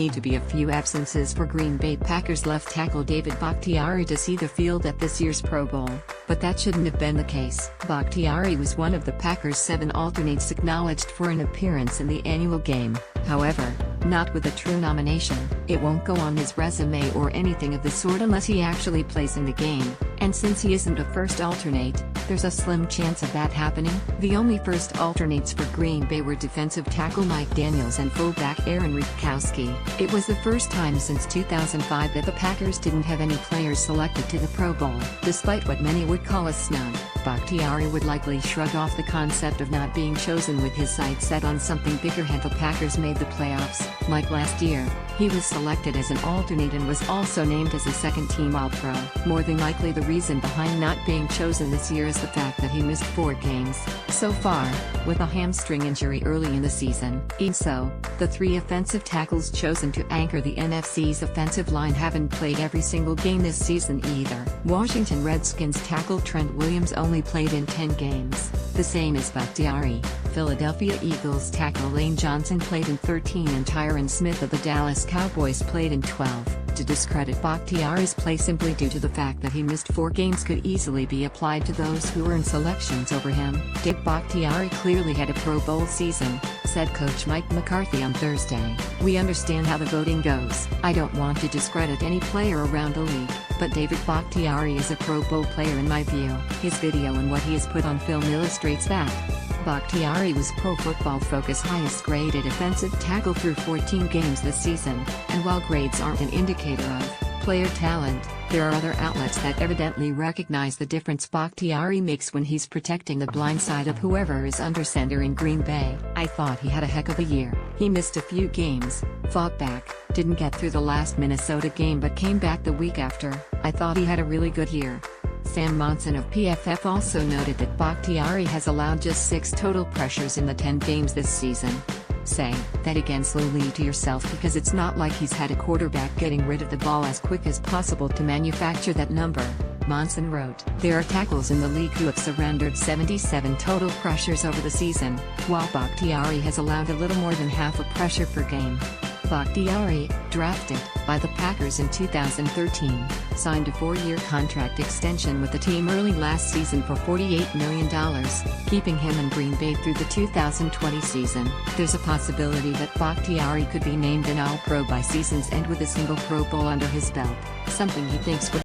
need to be a few absences for Green Bay Packers left tackle David Bakhtiari to see the field at this year's Pro Bowl, but that shouldn't have been the case. Bakhtiari was one of the Packers' 7 alternates acknowledged for an appearance in the annual game, however, not with a true nomination. It won't go on his resume or anything of the sort unless he actually plays in the game, and since he isn't a first alternate, there's a slim chance of that happening. The only first alternates for Green Bay were defensive tackle Mike Daniels and fullback Aaron Ripkowski. It was the first time since 2005 that the Packers didn't have any players selected to the Pro Bowl. Despite what many would call a snub, Bakhtiari would likely shrug off the concept of not being chosen with his sights set on something bigger had the Packers made the playoffs. Like last year, he was selected as an alternate and was also named as a second-team All-Pro. More than likely the reason behind not being chosen this year is the fact that he missed 4 games so far, with a hamstring injury early in the season. Even so, the 3 offensive tackles chosen to anchor the NFC's offensive line haven't played every single game this season either. Washington Redskins tackle Trent Williams only played in 10 games, the same as Bakhtiari. Philadelphia Eagles tackle Lane Johnson played in 13 and Tyron Smith of the Dallas Cowboys played in 12. To discredit Bakhtiari's play simply due to the fact that he missed 4 games could easily be applied to those who earned selections over him. David Bakhtiari clearly had a Pro Bowl season, said coach Mike McCarthy on Thursday. We understand how the voting goes. I don't want to discredit any player around the league, but David Bakhtiari is a Pro Bowl player in my view. His video and what he has put on film illustrates that. Bakhtiari was Pro Football Focus highest graded offensive tackle through 14 games this season, and while grades aren't an indicator of player talent, there are other outlets that evidently recognize the difference Bakhtiari makes when he's protecting the blind side of whoever is under center in Green Bay. I thought he had a heck of a year. He missed a few games, fought back, didn't get through the last Minnesota game but came back the week after. I thought he had a really good year. Sam Monson of PFF also noted that Bakhtiari has allowed just 6 total pressures in the 10 games this season. Say that again slowly to yourself because it's not like he's had a quarterback getting rid of the ball as quick as possible to manufacture that number, Monson wrote. There are tackles in the league who have surrendered 77 total pressures over the season, while Bakhtiari has allowed a little more than half a pressure per game. Bakhtiari, drafted by the Packers in 2013, signed a 4-year contract extension with the team early last season for $48 million, keeping him in Green Bay through the 2020 season. There's a possibility that Bakhtiari could be named an All-Pro by season's end with a single Pro Bowl under his belt, something he thinks would